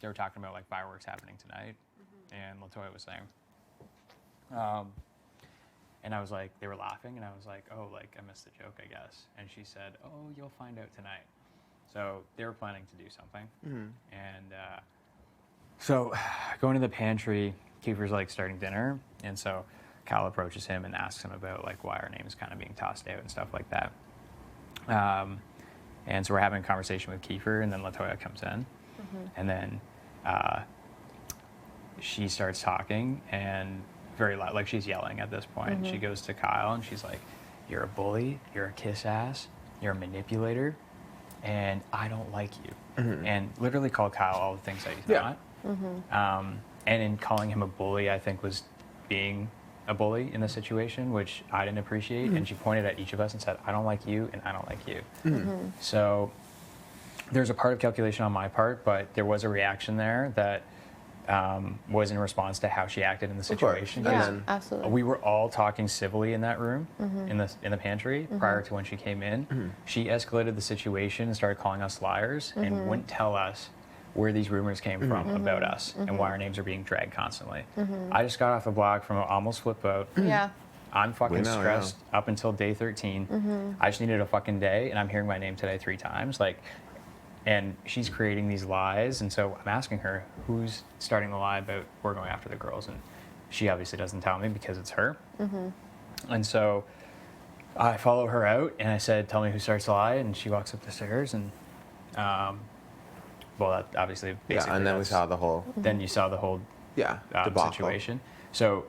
they were talking about like fireworks happening tonight, and Latoya was saying, and I was like, they were laughing, and I was like, oh, like I missed the joke, I guess. And she said, oh, you'll find out tonight. So they were planning to do something, and so going to the pantry, Kiefer's like starting dinner, and so Kyle approaches him and asks him about like why our name is kind of being tossed out and stuff like that. And so we're having a conversation with Kiefer, and then Latoya comes in, and then she starts talking and very loud, like she's yelling at this point. She goes to Kyle and she's like, "You're a bully, you're a kiss ass, you're a manipulator, and I don't like you." And literally called Kyle all the things that he's not. And in calling him a bully, I think was being a bully in the situation, which I didn't appreciate. And she pointed at each of us and said, "I don't like you, and I don't like you." So there's a part of calculation on my part, but there was a reaction there that was in response to how she acted in the situation. Yeah, absolutely. We were all talking civilly in that room, in the pantry, prior to when she came in. She escalated the situation and started calling us liars and wouldn't tell us where these rumors came from about us and why our names are being dragged constantly. I just got off the block from an almost flip boat. Yeah. I'm fucking stressed up until day 13. I just needed a fucking day, and I'm hearing my name today 3 times. Like, and she's creating these lies, and so I'm asking her, who's starting the lie about we're going after the girls? And she obviously doesn't tell me because it's her. And so I follow her out, and I said, "Tell me who starts the lie," and she walks up the stairs, and well, that obviously basically. Yeah, and then we saw the whole. Then you saw the whole debacle. situation. So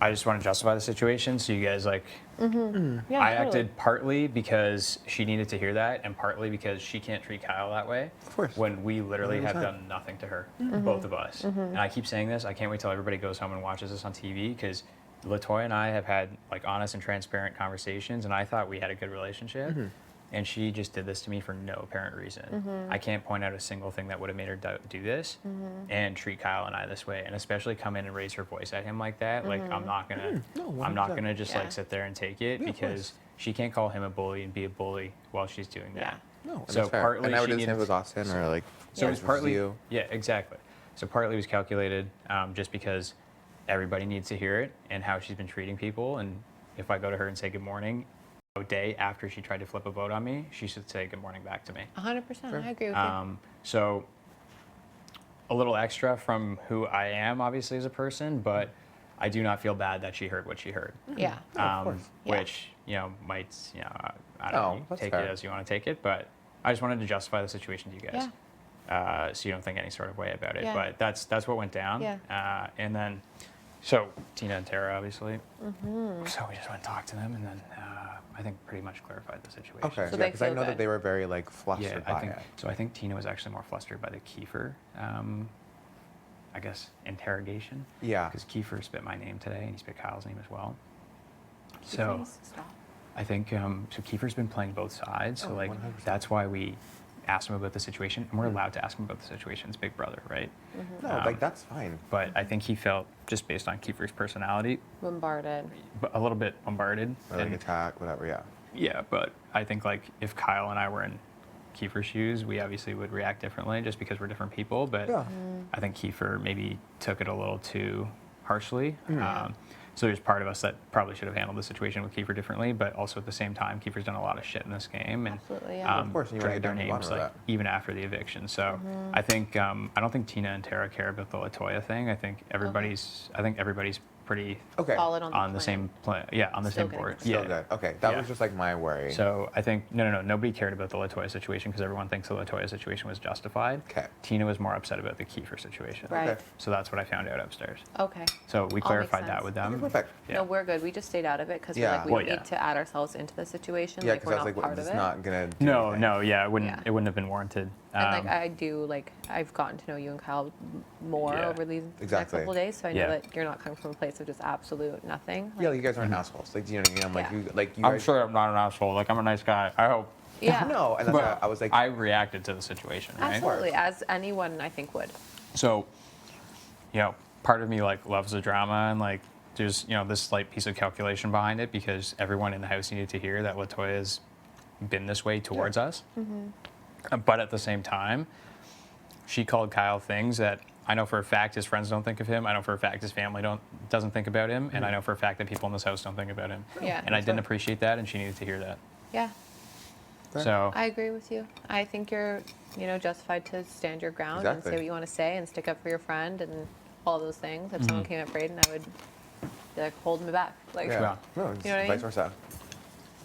I just want to justify the situation. So you guys like, Yeah, I totally. acted partly because she needed to hear that, and partly because she can't treat Kyle that way. Of course. When we literally have 100%. done nothing to her, both of us. And I keep saying this. I can't wait till everybody goes home and watches this on TV, because Latoya and I have had like honest and transparent conversations, and I thought we had a good relationship. And she just did this to me for no apparent reason. I can't point out a single thing that would have made her do this and treat Kyle and I this way, and especially come in and raise her voice at him like that. Like, I'm not gonna, I'm not gonna just like sit there and take it, because she can't call him a bully and be a bully while she's doing that. No, and So that's fair. partly and I would she do the same needed- with Austin, or like. So it's partly, you. yeah, exactly. So partly it was calculated, just because everybody needs to hear it and how she's been treating people. And if I go to her and say good morning, a day after she tried to flip a vote on me, she should say good morning back to me. 100%. I agree with you. So a little extra from who I am, obviously, as a person, but I do not feel bad that she heard what she heard. Yeah. of course. Yeah. Which, might, I don't Oh, know, that's take fair. it as you want to take it, but I just wanted to justify the situation to you guys. So you don't think any sort of way about it. Yeah. But that's what went down. Yeah. And then, so Tina and Tara, obviously. So we just went and talked to them, and then I think pretty much clarified the situation. Okay. So yeah, they because I feel know that good. they were very like flustered Yeah, by I think it. so. I think Tina was actually more flustered by the Kiefer, I guess, interrogation. Yeah. Because Kiefer spit my name today, and he spit Kyle's name as well. So Please stop. I think so. Kiefer's been playing both sides, so Oh, like 100%. that's why we asked him about the situation, and we're allowed to ask him about the situation. It's Big Brother, right? No, like that's fine. But I think he felt, just based on Kiefer's personality, Bombarded. a little bit bombarded. Or like and- attack, whatever. Yeah. Yeah, but I think like if Kyle and I were in Kiefer's shoes, we obviously would react differently just because we're different people. But Yeah. I think Kiefer maybe took it a little too harshly. So there's part of us that probably should have handled the situation with Kiefer differently, but also at the same time, Kiefer's done a lot of shit in this game, and Absolutely, yeah. Of course, and you wanna dragged get our down to the names bottom like of even after the eviction. So I think I don't think Tina and Tara care about the Latoya thing. I think everybody's pretty Okay. Solid on the on the plan. same plan. Yeah, on the Still same getting board. it. Still Yeah. good. Okay, that Yeah. was just like my worry. So I think no, nobody cared about the Latoya situation because everyone thinks the Latoya situation was justified. Okay. Tina was more upset about the Kiefer situation. Right. Okay. So that's what I found out upstairs. Okay. So we All makes clarified that sense. with them. Okay, perfect. Yeah. No, we're good. We just stayed out of it because Yeah. we're like, we Well, don't yeah. need to add ourselves into the situation. Yeah, Like, because we're I was not like, part it's of it. not gonna. Do No, anything. no, yeah, Yeah. it wouldn't have been warranted. And like I do, like I've gotten to know you and Kyle more Yeah. over these next Exactly. couple of days, so I know Yeah. that you're not coming from a place of just absolute nothing. Yeah, Like, you guys aren't assholes. Like, do you know what I mean? I'm like, Yeah. you I'm guys. sure I'm not an asshole. Like I'm a nice guy. I hope. yeah, No, and that's But why I was like, I reacted to the situation, right? absolutely, as anyone I think would. So, part of me like loves the drama, and like there's this slight piece of calculation behind it because everyone in the house needed to hear that Latoya's been this way towards us. But at the same time, she called Kyle things that I know for a fact his friends don't think of him. I know for a fact his family doesn't think about him, and I know for a fact that people in this house don't think about him. Yeah. And I didn't appreciate that, and she needed to hear that. Yeah. Fair. So I agree with you. I think you're, justified to stand your ground and Exactly. say what you want to say and stick up for your friend and all those things. If someone came at Breydon, I would be like, hold me back. Like, Yeah. Yeah. No, it's You know what I vice mean? versa.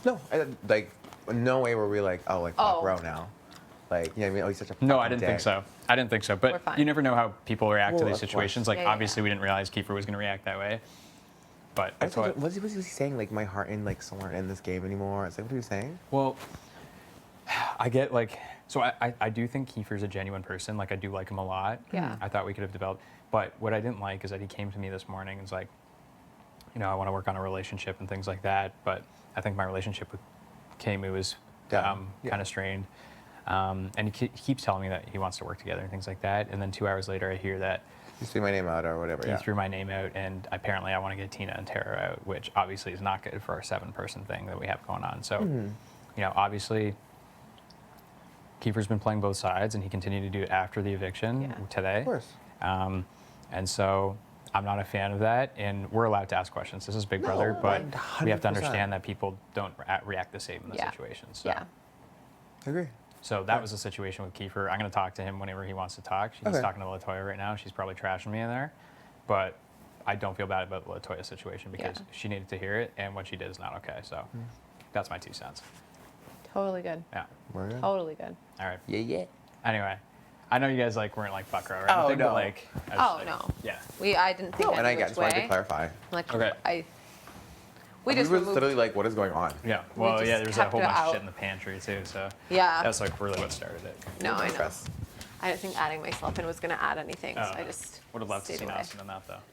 No, like, no way were we like, oh, like, fuck Oh. Ro now. Like, you know what I mean? Oh, he's such a no, I fucking didn't think dick. so. I didn't think so. We're But fine. you never know how people react to Well, these of situations. course. Like Yeah, obviously yeah. we didn't realize Kiefer was going to react that way. But I I just thought, was he saying, like, my heart in, like, somewhere in this game anymore? It's like, what are you saying? well, I get like, so I do think Kiefer's a genuine person. Like I do like him a lot. Yeah. I thought we could have developed. But what I didn't like is that he came to me this morning and was like, I want to work on a relationship and things like that. But I think my relationship with Kemu is Yeah. Yeah. kind of strained. And he keeps telling me that he wants to work together and things like that. And then 2 hours later, I hear that You threw my name out or whatever, he yeah. threw my name out, and apparently I want to get Tina and Tara out, which obviously is not good for our 7-person thing that we have going on. So, obviously, Kiefer's been playing both sides, and he continued to do it after the eviction Yeah. today. Of course. And so I'm not a fan of that, and we're allowed to ask questions. This is Big Brother, but we have to 100%. understand that people don't react the same in the Yeah. situation. So. Yeah. I agree. So that was the situation with Kiefer. I'm going to talk to him whenever he wants to talk. She's Okay. talking to Latoya right now. She's probably trashing me in there. But I don't feel bad about the Latoya situation because Yeah. she needed to hear it, and what she did is not okay. So that's my 2 cents. Totally good. Yeah. We're good. Totally good. All right. Yeah. Anyway, I know you guys weren't like fuck her or Oh, anything, no. but like. I just, Oh, like, no. Yeah. I didn't think No, and I any just wanted to way. clarify. Like, Okay. we just were removed. literally like, what is going on? Yeah. We Well, just yeah. There's a kept whole it bunch of out. shit in the pantry too. So Yeah. that's like really what started it. No, I know. Press. I didn't think adding myself in was going to add anything, so I Oh, just would have loved to stayed see away. Austin in that though.